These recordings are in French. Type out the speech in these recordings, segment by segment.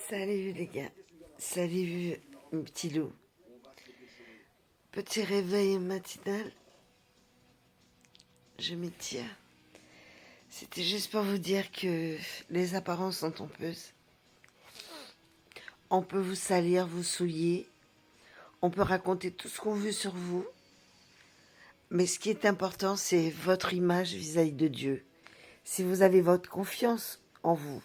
Salut les gars, salut mon petit loup. Petit réveil matinal, je m'étire. C'était juste pour vous dire que les apparences sont trompeuses. On peut vous salir, vous souiller, on peut raconter tout ce qu'on veut sur vous, mais ce qui est important, c'est votre image vis-à-vis de Dieu. Si vous avez votre confiance en vous,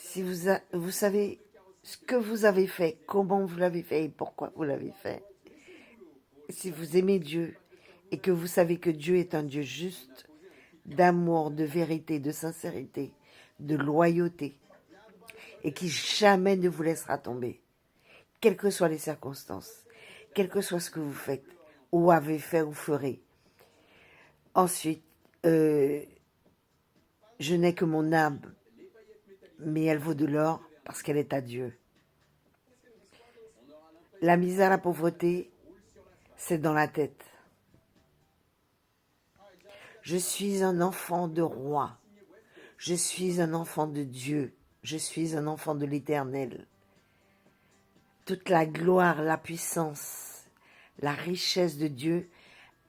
si vous savez ce que vous avez fait, comment vous l'avez fait et pourquoi vous l'avez fait, si vous aimez Dieu et que vous savez que Dieu est un Dieu juste, d'amour, de vérité, de sincérité, de loyauté, et qui jamais ne vous laissera tomber, quelles que soient les circonstances, quel que soit ce que vous faites, ou avez fait ou ferez. Ensuite, je n'ai que mon âme, mais elle vaut de l'or parce qu'elle est à Dieu. La misère, la pauvreté, c'est dans la tête. Je suis un enfant de roi. Je suis un enfant de Dieu. Je suis un enfant de l'Éternel. Toute la gloire, la puissance, la richesse de Dieu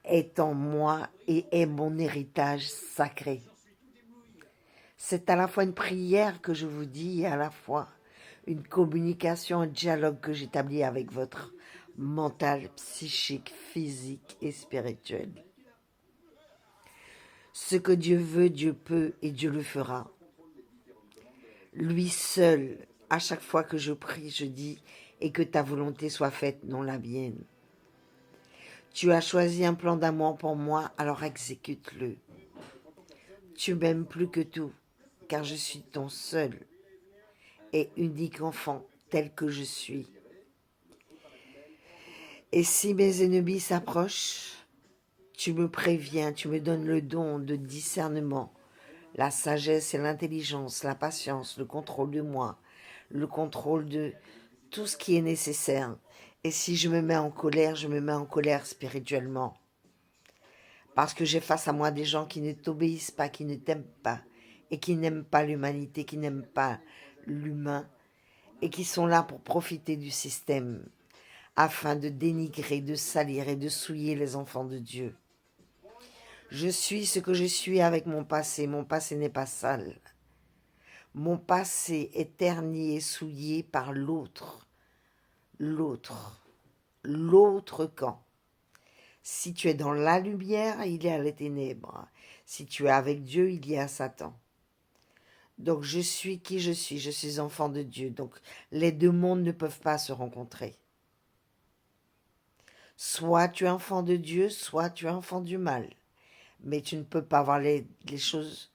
est en moi et est mon héritage sacré. C'est à la fois une prière que je vous dis et à la fois une communication, un dialogue que j'établis avec votre mental, psychique, physique et spirituel. Ce que Dieu veut, Dieu peut et Dieu le fera. Lui seul, à chaque fois que je prie, je dis « et que ta volonté soit faite, non la mienne ». Tu as choisi un plan d'amour pour moi, alors exécute-le. Tu m'aimes plus que tout, car je suis ton seul et unique enfant tel que je suis. Et si mes ennemis s'approchent, tu me préviens, tu me donnes le don de discernement, la sagesse et l'intelligence, la patience, le contrôle de moi, le contrôle de tout ce qui est nécessaire. Et si je me mets en colère, je me mets en colère spirituellement. Parce que j'ai face à moi des gens qui ne t'obéissent pas, qui ne t'aiment pas, et qui n'aiment pas l'humanité, qui n'aiment pas l'humain, et qui sont là pour profiter du système, afin de dénigrer, de salir et de souiller les enfants de Dieu. Je suis ce que je suis avec mon passé n'est pas sale. Mon passé est terni et souillé par l'autre camp. Si tu es dans la lumière, il est à les ténèbres. Si tu es avec Dieu, il y a Satan. Donc je suis qui je suis enfant de Dieu. Donc les deux mondes ne peuvent pas se rencontrer. Soit tu es enfant de Dieu, soit tu es enfant du mal. Mais tu ne peux pas avoir les choses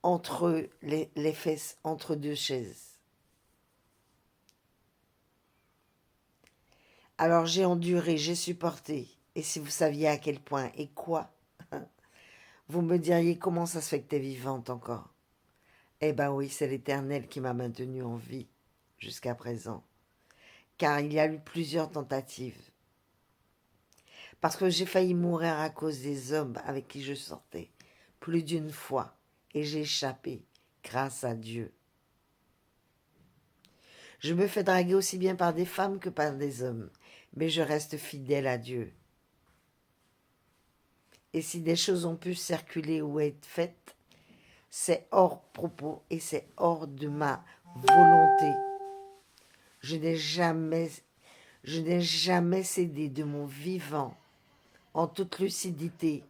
entre les fesses, entre deux chaises. Alors j'ai enduré, j'ai supporté. Et si vous saviez à quel point et quoi, vous me diriez comment ça se fait que tu es vivante encore. Eh ben oui, c'est l'Éternel qui m'a maintenue en vie jusqu'à présent. Car il y a eu plusieurs tentatives. Parce que j'ai failli mourir à cause des hommes avec qui je sortais. Plus d'une fois. Et j'ai échappé, grâce à Dieu. Je me fais draguer aussi bien par des femmes que par des hommes. Mais je reste fidèle à Dieu. Et si des choses ont pu circuler ou être faites, c'est hors propos et c'est hors de ma volonté. Je n'ai jamais cédé de mon vivant, en toute lucidité.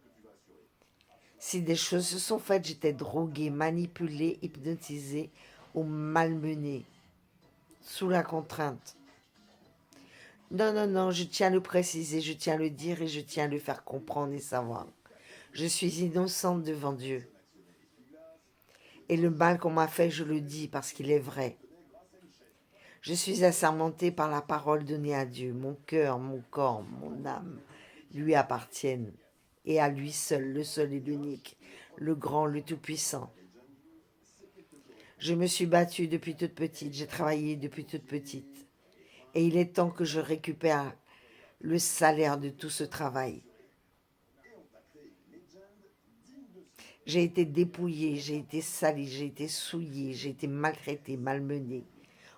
Si des choses se sont faites, j'étais droguée, manipulée, hypnotisée ou malmenée, sous la contrainte. Non, non, non, je tiens à le préciser, je tiens à le dire et je tiens à le faire comprendre et savoir. Je suis innocente devant Dieu. Et le mal qu'on m'a fait, je le dis parce qu'il est vrai. Je suis assermentée par la parole donnée à Dieu. Mon cœur, mon corps, mon âme lui appartiennent. Et à lui seul, le seul et l'unique, le grand, le tout-puissant. Je me suis battue depuis toute petite, j'ai travaillé depuis toute petite. Et il est temps que je récupère le salaire de tout ce travail. J'ai été dépouillée, j'ai été salie, j'ai été souillée, j'ai été maltraitée, malmenée.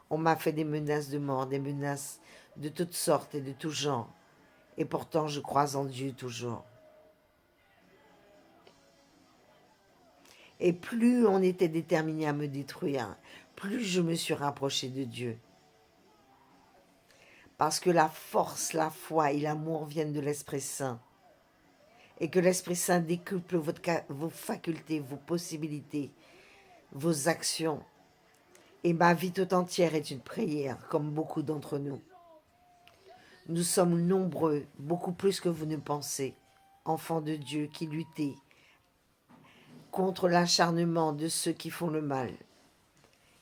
On m'a fait des menaces de mort, des menaces de toutes sortes et de tout genre. Et pourtant, je crois en Dieu toujours. Et plus on était déterminé à me détruire, plus je me suis rapproché de Dieu. Parce que la force, la foi et l'amour viennent de l'Esprit Saint. Et que l'Esprit Saint décuple vos facultés, vos possibilités, vos actions. Et ma vie tout entière est une prière, comme beaucoup d'entre nous. Nous sommes nombreux, beaucoup plus que vous ne pensez, enfants de Dieu qui luttaient contre l'acharnement de ceux qui font le mal,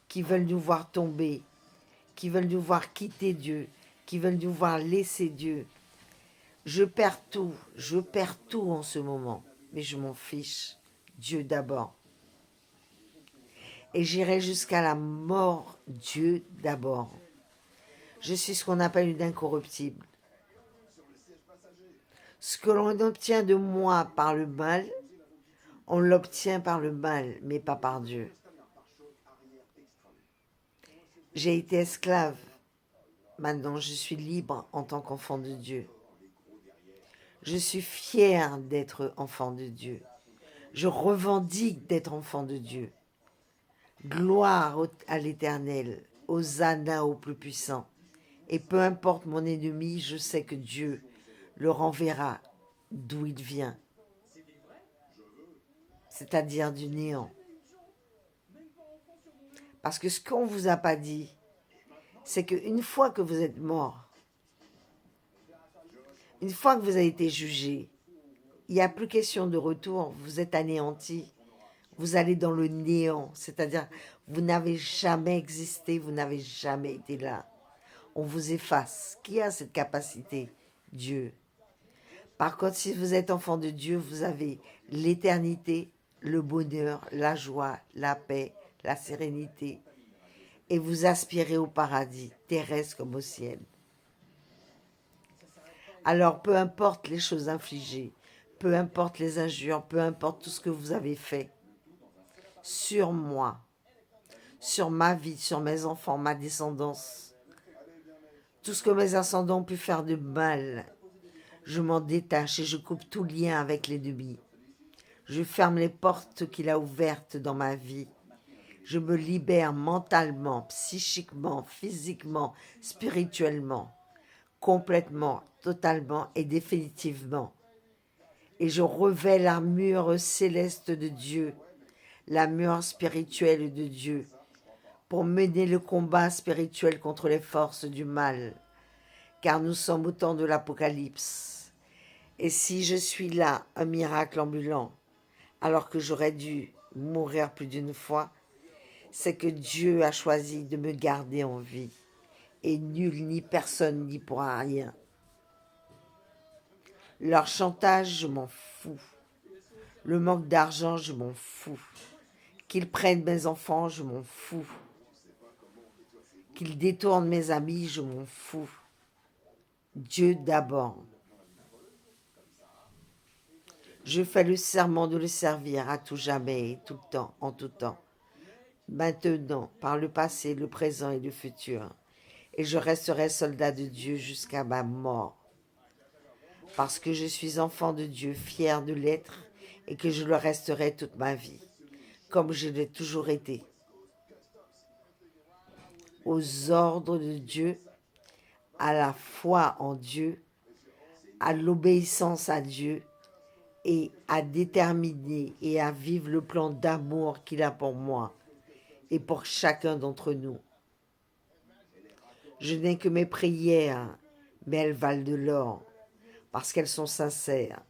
qui veulent nous voir tomber, qui veulent nous voir quitter Dieu, qui veulent nous voir laisser Dieu. Je perds tout en ce moment, mais je m'en fiche. Dieu d'abord. Et j'irai jusqu'à la mort, Dieu d'abord. Je suis ce qu'on appelle une incorruptible. Ce que l'on obtient de moi par le mal, on l'obtient par le mal, mais pas par Dieu. J'ai été esclave. Maintenant, je suis libre en tant qu'enfant de Dieu. Je suis fière d'être enfant de Dieu. Je revendique d'être enfant de Dieu. Gloire à l'Éternel, Hosanna au plus puissant. Et peu importe mon ennemi, je sais que Dieu le renverra d'où il vient, c'est-à-dire du néant. Parce que ce qu'on ne vous a pas dit, c'est qu'une fois que vous êtes mort, une fois que vous avez été jugé, il n'y a plus question de retour, vous êtes anéanti, vous allez dans le néant, c'est-à-dire vous n'avez jamais existé, vous n'avez jamais été là. On vous efface. Qui a cette capacité? Dieu. Par contre, si vous êtes enfant de Dieu, vous avez l'éternité, le bonheur, la joie, la paix, la sérénité. Et vous aspirez au paradis, terrestre comme au ciel. Alors, peu importe les choses infligées, peu importe les injures, peu importe tout ce que vous avez fait, sur moi, sur ma vie, sur mes enfants, ma descendance, tout ce que mes ascendants ont pu faire de mal, je m'en détache et je coupe tout lien avec l'ennemi. Je ferme les portes qu'il a ouvertes dans ma vie. Je me libère mentalement, psychiquement, physiquement, spirituellement, complètement, totalement et définitivement. Et je revais l'armure céleste de Dieu, l'armure spirituelle de Dieu, pour mener le combat spirituel contre les forces du mal, car nous sommes au temps de l'Apocalypse. Et si je suis là, un miracle ambulant, alors que j'aurais dû mourir plus d'une fois, c'est que Dieu a choisi de me garder en vie. Et nul ni personne n'y pourra rien. Leur chantage, je m'en fous. Le manque d'argent, je m'en fous. Qu'ils prennent mes enfants, je m'en fous. Qu'ils détournent mes amis, je m'en fous. Dieu d'abord. Je fais le serment de le servir à tout jamais et tout le temps, en tout temps. Maintenant, par le passé, le présent et le futur. Et je resterai soldat de Dieu jusqu'à ma mort. Parce que je suis enfant de Dieu, fier de l'être, et que je le resterai toute ma vie, comme je l'ai toujours été. Aux ordres de Dieu, à la foi en Dieu, à l'obéissance à Dieu, et à déterminer et à vivre le plan d'amour qu'il a pour moi et pour chacun d'entre nous. Je n'ai que mes prières, mais elles valent de l'or, parce qu'elles sont sincères.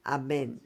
Amen.